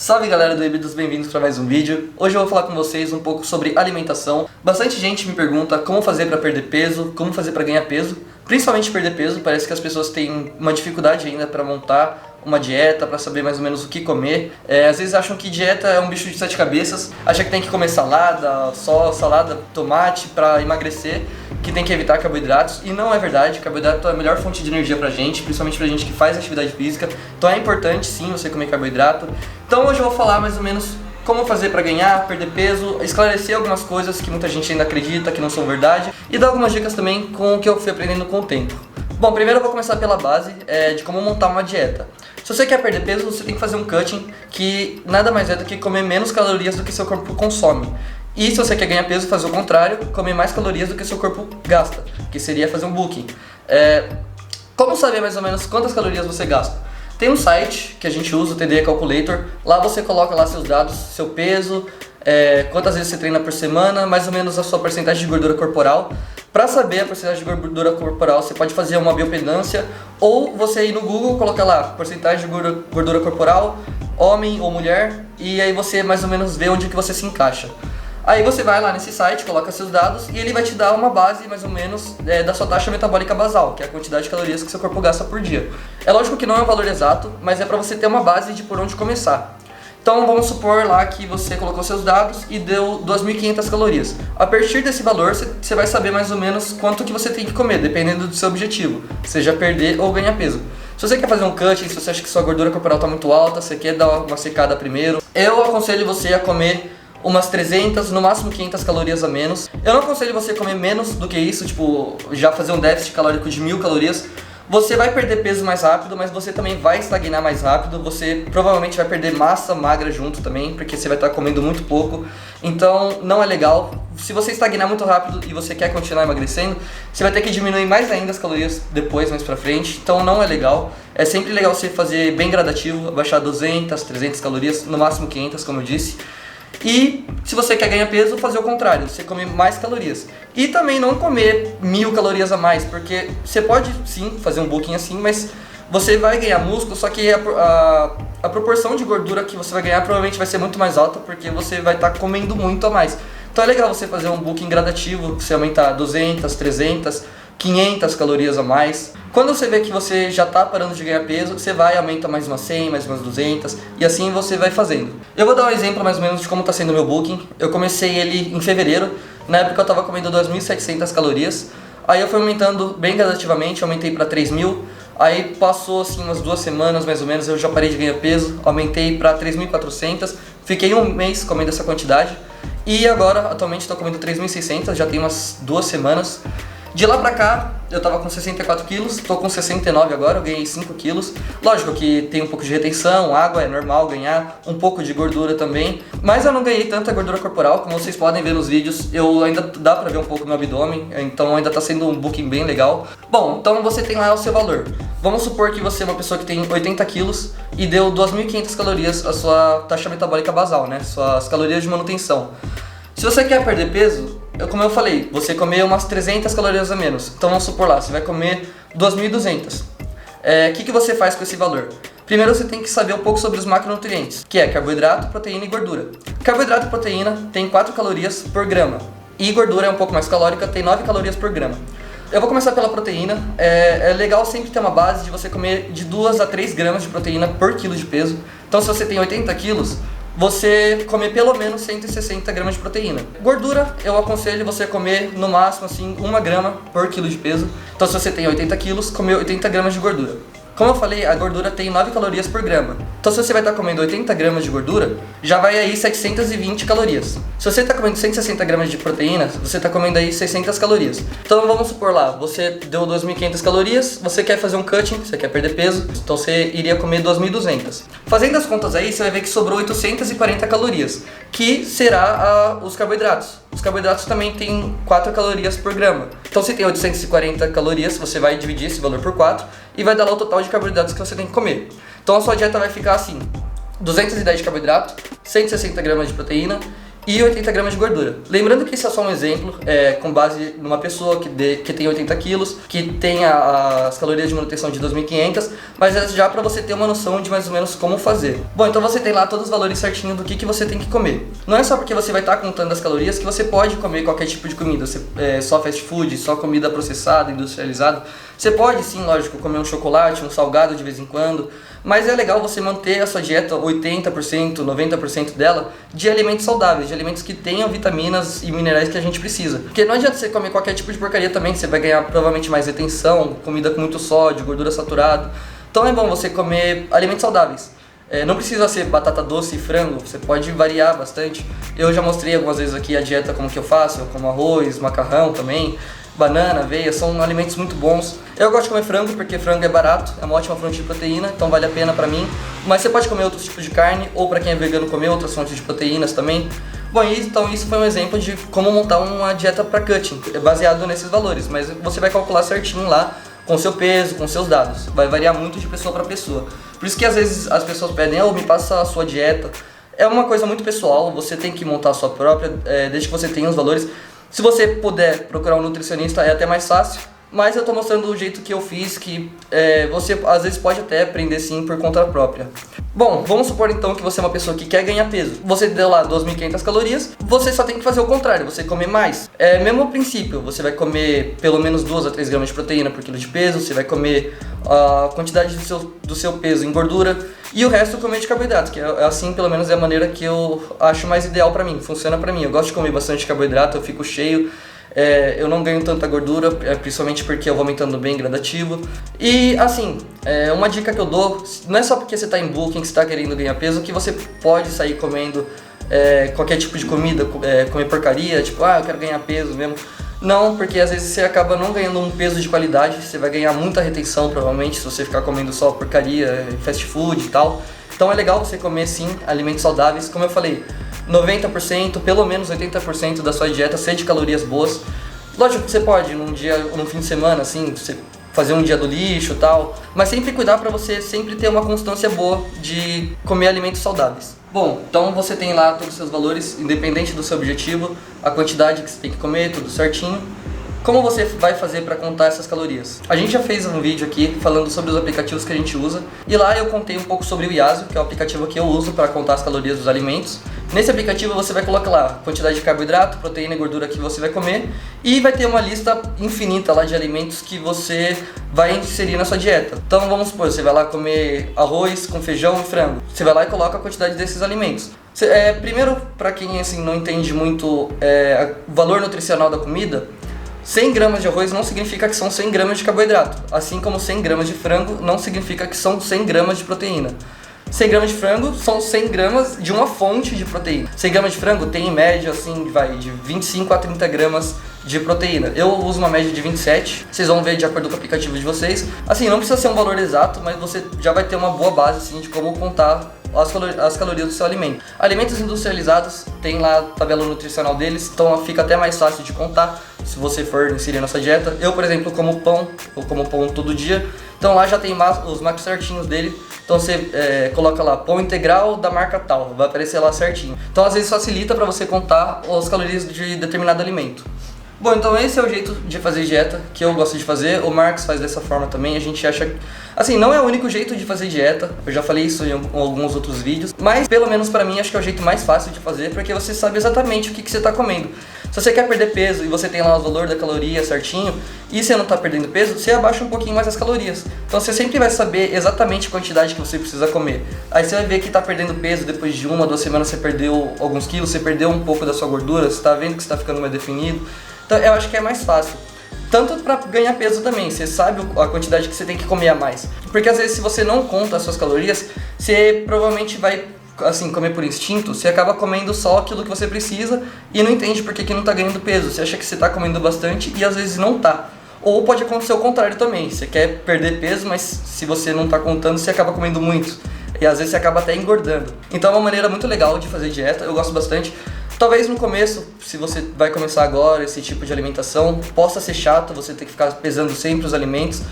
Salve galera do Híbridos, bem-vindos para mais um vídeo. Hoje eu vou falar com vocês um pouco sobre alimentação. Bastante gente me pergunta como fazer para perder peso, como fazer para ganhar peso. Principalmente perder peso, parece que as pessoas têm uma dificuldade ainda para montar uma dieta, para saber mais ou menos o que comer. Às vezes acham que dieta é um bicho de sete cabeças, acham que tem que comer salada, só salada, tomate para emagrecer, que tem que evitar carboidratos, e não é verdade. Carboidrato é a melhor fonte de energia pra gente, principalmente pra gente que faz atividade física, então é importante sim você comer carboidrato. Então hoje eu vou falar mais ou menos como fazer para ganhar, perder peso, esclarecer algumas coisas que muita gente ainda acredita que não são verdade, e dar algumas dicas também com o que eu fui aprendendo com o tempo. Bom, primeiro eu vou começar pela base de como montar uma dieta. Se você quer perder peso, você tem que fazer um cutting, que nada mais é do que comer menos calorias do que seu corpo consome. E se você quer ganhar peso, fazer o contrário, comer mais calorias do que seu corpo gasta, que seria fazer um bulking. Como saber mais ou menos quantas calorias você gasta? Tem um site que a gente usa, o TD Calculator, lá você coloca lá seus dados, seu peso, quantas vezes você treina por semana, mais ou menos a sua porcentagem de gordura corporal. Para saber a porcentagem de gordura corporal, você pode fazer uma bioimpedância, ou você ir no Google, colocar lá porcentagem de gordura corporal, homem ou mulher, e aí você mais ou menos vê onde que você se encaixa. Aí você vai lá nesse site, coloca seus dados e ele vai te dar uma base mais ou menos da sua taxa metabólica basal, que é a quantidade de calorias que seu corpo gasta por dia. É lógico que não é um valor exato, mas é para você ter uma base de por onde começar. Então vamos supor lá que você colocou seus dados e deu 2.500 calorias. A partir desse valor você vai saber mais ou menos quanto que você tem que comer, dependendo do seu objetivo, seja perder ou ganhar peso. Se você quer fazer um cutting, se você acha que sua gordura corporal está muito alta, você quer dar uma secada primeiro, eu aconselho você a comer umas 300, no máximo 500 calorias a menos. Eu não aconselho você comer menos do que isso, tipo, já fazer um déficit calórico de 1.000 calorias. Você vai perder peso mais rápido, mas você também vai estagnar mais rápido. Você provavelmente vai perder massa magra junto também, porque você vai estar comendo muito pouco. Então não é legal. Se você estagnar muito rápido e você quer continuar emagrecendo, você vai ter que diminuir mais ainda as calorias depois, mais pra frente. Então não é legal. É sempre legal você fazer bem gradativo, abaixar 200, 300 calorias, no máximo 500, como eu disse. E se você quer ganhar peso, fazer o contrário, você comer mais calorias. E também não comer 1.000 calorias a mais, porque você pode sim fazer um bulking assim, mas você vai ganhar músculo, só que a proporção de gordura que você vai ganhar provavelmente vai ser muito mais alta, porque você vai estar comendo muito a mais. Então é legal você fazer um bulking gradativo, você aumentar 200, 300, 500 calorias a mais. Quando você vê que você já está parando de ganhar peso, você vai, aumenta mais umas 100, mais umas 200, e assim você vai fazendo. Eu vou dar um exemplo mais ou menos de como está sendo o meu bulking. Eu comecei ele em fevereiro, na época eu estava comendo 2.700 calorias, aí eu fui aumentando bem gradativamente, aumentei para 3.000, aí passou assim umas 2 semanas mais ou menos, eu já parei de ganhar peso, aumentei para 3.400, fiquei um mês comendo essa quantidade, e agora atualmente estou comendo 3.600, já tem umas 2 semanas. De lá pra cá, eu tava com 64 quilos, tô com 69 agora, eu ganhei 5 quilos. Lógico que tem um pouco de retenção, água, é normal ganhar, um pouco de gordura também. Mas eu não ganhei tanta gordura corporal, como vocês podem ver nos vídeos, eu ainda dá pra ver um pouco no abdômen, então ainda tá sendo um bulking bem legal. Bom, então você tem lá o seu valor. Vamos supor que você é uma pessoa que tem 80 quilos e deu 2.500 calorias a sua taxa metabólica basal, né? Suas calorias de manutenção. Se você quer perder peso, como eu falei, você comer umas 300 calorias a menos. Então vamos supor lá, você vai comer 2.200. O que você faz com esse valor? Primeiro você tem que saber um pouco sobre os macronutrientes, que é carboidrato, proteína e gordura. Carboidrato e proteína tem 4 calorias por grama. E gordura é um pouco mais calórica, tem 9 calorias por grama. Eu vou começar pela proteína. É legal sempre ter uma base de você comer de 2 a 3 gramas de proteína por quilo de peso. Então se você tem 80 quilos, você comer pelo menos 160 gramas de proteína. Gordura, eu aconselho você comer no máximo assim 1 grama por quilo de peso. Então se você tem 80 quilos, comer 80 gramas de gordura. Como eu falei, a gordura tem 9 calorias por grama. Então se você vai estar comendo 80 gramas de gordura, já vai aí 720 calorias. Se você está comendo 160 gramas de proteína, você está comendo aí 600 calorias. Então vamos supor lá, você deu 2.500 calorias, você quer fazer um cutting, você quer perder peso, então você iria comer 2.200. Fazendo as contas aí, você vai ver que sobrou 840 calorias, que será os carboidratos. Os carboidratos também têm 4 calorias por grama. Então se tem 840 calorias, você vai dividir esse valor por 4 e vai dar lá o total de carboidratos que você tem que comer. Então a sua dieta vai ficar assim: 210 de carboidrato, 160 gramas de proteína e 80 gramas de gordura. Lembrando que esse é só um exemplo, com base numa pessoa que tem 80 quilos, que tem as calorias de manutenção de 2.500, mas é já para você ter uma noção de mais ou menos como fazer. Bom, então você tem lá todos os valores certinho do que você tem que comer. Não é só porque você vai estar contando as calorias que você pode comer qualquer tipo de comida, só fast food, só comida processada, industrializada. Você pode sim, lógico, comer um chocolate, um salgado de vez em quando, mas é legal você manter a sua dieta 80%, 90% dela de alimentos saudáveis, de alimentos que tenham vitaminas e minerais que a gente precisa. Porque não adianta você comer qualquer tipo de porcaria também, você vai ganhar provavelmente mais retenção, comida com muito sódio, gordura saturada. Então é bom você comer alimentos saudáveis. Não precisa ser batata doce e frango, você pode variar bastante. Eu já mostrei algumas vezes aqui a dieta como que eu faço, eu como arroz, macarrão também, banana, aveia, são alimentos muito bons. Eu gosto de comer frango porque frango é barato, é uma ótima fonte de proteína, então vale a pena pra mim. Mas você pode comer outros tipos de carne, ou pra quem é vegano comer outras fontes de proteínas também. Bom, então isso foi um exemplo de como montar uma dieta pra cutting, baseado nesses valores, mas você vai calcular certinho lá com seu peso, com seus dados. Vai variar muito de pessoa para pessoa. Por isso que às vezes as pessoas pedem, me passa a sua dieta. É uma coisa muito pessoal, você tem que montar a sua própria, desde que você tenha os valores. Se você puder procurar um nutricionista é até mais fácil, mas eu estou mostrando o jeito que eu fiz, que você às vezes pode até aprender sim por conta própria. Bom, vamos supor então que você é uma pessoa que quer ganhar peso. Você deu lá 2.500 calorias, você só tem que fazer o contrário, você comer mais. Mesmo princípio, você vai comer pelo menos 2 a 3 gramas de proteína por quilo de peso, você vai comer a quantidade do seu peso em gordura e o resto comer de carboidrato, que assim pelo menos é a maneira que eu acho mais ideal pra mim, funciona pra mim. Eu gosto de comer bastante carboidrato, eu fico cheio. Eu não ganho tanta gordura, principalmente porque eu vou aumentando bem gradativo. E assim, uma dica que eu dou, não é só porque você está em bulking, que você está querendo ganhar peso, que você pode sair comendo qualquer tipo de comida, comer porcaria, tipo, eu quero ganhar peso mesmo. Não, porque às vezes você acaba não ganhando um peso de qualidade, você vai ganhar muita retenção provavelmente se você ficar comendo só porcaria, fast food e tal. Então é legal você comer sim alimentos saudáveis, como eu falei, 90%, pelo menos 80% da sua dieta ser de calorias boas. Lógico que você pode num fim de semana, assim, você fazer um dia do lixo e tal, mas sempre cuidar para você sempre ter uma constância boa de comer alimentos saudáveis. Bom, então você tem lá todos os seus valores, independente do seu objetivo, a quantidade que você tem que comer, tudo certinho. Como você vai fazer para contar essas calorias? A gente já fez um vídeo aqui falando sobre os aplicativos que a gente usa, e lá eu contei um pouco sobre o Yazoo, que é o aplicativo que eu uso para contar as calorias dos alimentos. Nesse aplicativo você vai colocar lá a quantidade de carboidrato, proteína e gordura que você vai comer, e vai ter uma lista infinita lá de alimentos que você vai inserir na sua dieta. Então vamos supor, você vai lá comer arroz com feijão e frango. Você vai lá e coloca a quantidade desses alimentos. Primeiro, para quem assim, não entende muito o valor nutricional da comida, 100 gramas de arroz não significa que são 100 gramas de carboidrato, assim como 100 gramas de frango não significa que são 100 gramas de proteína. 100 gramas de frango são 100 gramas de uma fonte de proteína. 100 gramas de frango tem em média assim, de 25 a 30 gramas de proteína. Eu uso uma média de 27, vocês vão ver de acordo com o aplicativo de vocês. Assim, não precisa ser um valor exato, mas você já vai ter uma boa base assim, de como contar as calorias do seu alimento. Alimentos industrializados, tem lá a tabela nutricional deles, então fica até mais fácil de contar se você for inserir na sua dieta. Eu, por exemplo, como pão, eu como pão todo dia, então lá já tem os macros certinhos dele. Então você coloca lá, pão integral da marca tal, vai aparecer lá certinho. Então às vezes facilita para você contar as calorias de determinado alimento. Bom, então esse é o jeito de fazer dieta que eu gosto de fazer, o Marcos faz dessa forma também, a gente acha... Assim, não é o único jeito de fazer dieta, eu já falei isso em alguns outros vídeos, mas pelo menos pra mim acho que é o jeito mais fácil de fazer, porque você sabe exatamente o que você tá comendo. Se você quer perder peso e você tem lá o valor da caloria certinho, e você não tá perdendo peso, você abaixa um pouquinho mais as calorias. Então você sempre vai saber exatamente a quantidade que você precisa comer. Aí você vai ver que tá perdendo peso, depois de 1 a 2 semanas você perdeu alguns quilos, você perdeu um pouco da sua gordura, você tá vendo que você tá ficando mais definido. Então eu acho que é mais fácil. Tanto para ganhar peso também, você sabe a quantidade que você tem que comer a mais. Porque às vezes se você não conta as suas calorias, você provavelmente vai assim, comer por instinto, você acaba comendo só aquilo que você precisa e não entende por que não tá ganhando peso. Você acha que você tá comendo bastante e às vezes não tá. Ou pode acontecer o contrário também, você quer perder peso, mas se você não tá contando, você acaba comendo muito. E às vezes você acaba até engordando. Então é uma maneira muito legal de fazer dieta, eu gosto bastante. Talvez no começo, se você vai começar agora esse tipo de alimentação, possa ser chato, você ter que ficar pesando sempre os alimentos.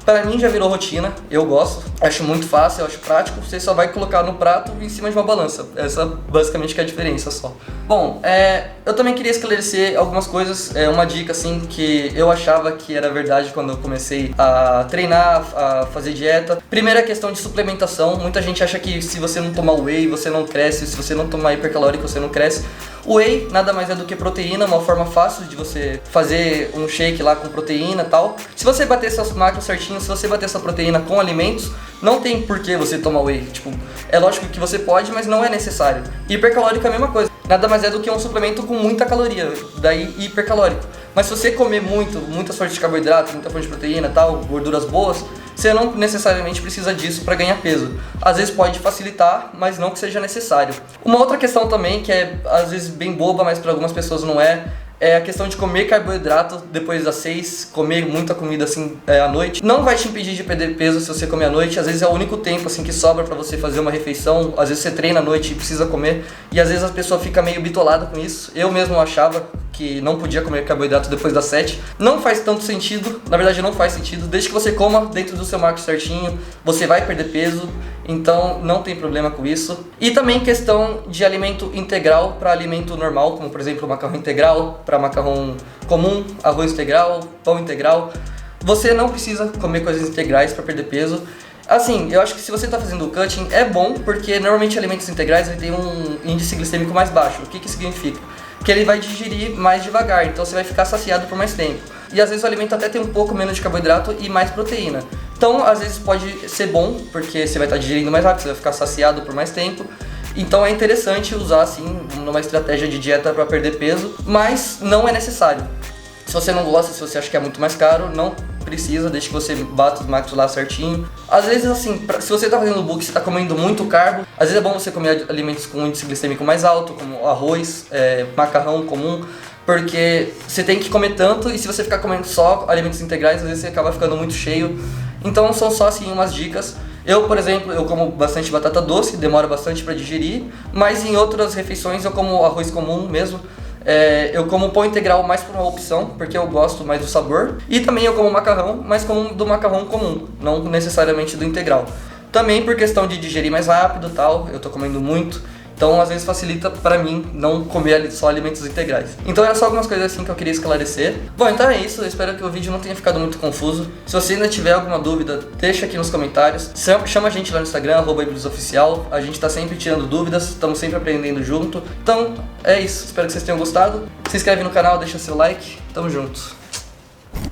Pra mim já virou rotina, eu gosto, acho muito fácil, eu acho prático, você só vai colocar no prato em cima de uma balança. Essa basicamente que é a diferença só. Bom, eu também queria esclarecer algumas coisas, uma dica assim que eu achava que era verdade quando eu comecei a treinar, a fazer dieta. Primeira questão de suplementação, muita gente acha que se você não tomar whey você não cresce, se você não tomar hipercalórico você não cresce. O whey nada mais é do que proteína, uma forma fácil de você fazer um shake lá com proteína e tal. Se você bater seus macros certinho, se você bater sua proteína com alimentos, não tem por que você tomar whey. Tipo, é lógico que você pode, mas não é necessário. Hipercalórico é a mesma coisa. Nada mais é do que um suplemento com muita caloria, daí hipercalórico. Mas se você comer muita fonte de carboidrato, muita fonte de proteína, tal, gorduras boas, você não necessariamente precisa disso para ganhar peso. Às vezes pode facilitar, mas não que seja necessário. Uma outra questão também, que é às vezes bem boba, mas para algumas pessoas não é a questão de comer carboidrato depois das 6, comer muita comida assim à noite. Não vai te impedir de perder peso se você comer à noite, às vezes é o único tempo assim que sobra pra você fazer uma refeição, às vezes você treina à noite e precisa comer, e às vezes a pessoa fica meio bitolada com isso. Eu mesmo achava que não podia comer carboidrato depois das 7. Não faz tanto sentido, na verdade não faz sentido, desde que você coma dentro do seu macro certinho, você vai perder peso, então não tem problema com isso. E também questão de alimento integral para alimento normal, como por exemplo macarrão integral, para macarrão comum, arroz integral, pão integral. Você não precisa comer coisas integrais para perder peso. Assim, eu acho que se você está fazendo o cutting é bom, porque normalmente alimentos integrais ele tem um índice glicêmico mais baixo. O que que significa? Que ele vai digerir mais devagar, então você vai ficar saciado por mais tempo. E às vezes o alimento até tem um pouco menos de carboidrato e mais proteína. Então às vezes pode ser bom, porque você vai estar digerindo mais rápido, você vai ficar saciado por mais tempo. Então é interessante usar assim numa estratégia de dieta para perder peso, mas não é necessário. Se você não gosta, se você acha que é muito mais caro, não precisa, desde que você bata os macros lá certinho. Às vezes assim, se você tá fazendo bulk, você tá comendo muito carbo, às vezes é bom você comer alimentos com índice glicêmico mais alto, como arroz, macarrão comum, porque você tem que comer tanto e se você ficar comendo só alimentos integrais, às vezes você acaba ficando muito cheio. Então são só assim umas dicas. Eu, por exemplo, eu como bastante batata doce, demora bastante para digerir, mas em outras refeições eu como arroz comum mesmo. Eu como pão integral mais por uma opção, porque eu gosto mais do sabor. E também eu como macarrão, mas como do macarrão comum, não necessariamente do integral. Também por questão de digerir mais rápido e tal, eu tô comendo muito. Então, às vezes facilita pra mim não comer só alimentos integrais. Então, era só algumas coisas assim que eu queria esclarecer. Bom, então é isso. Eu espero que o vídeo não tenha ficado muito confuso. Se você ainda tiver alguma dúvida, deixa aqui nos comentários. Chama a gente lá no Instagram, @iblisoficial. A gente tá sempre tirando dúvidas, estamos sempre aprendendo junto. Então, é isso. Espero que vocês tenham gostado. Se inscreve no canal, deixa seu like. Tamo junto.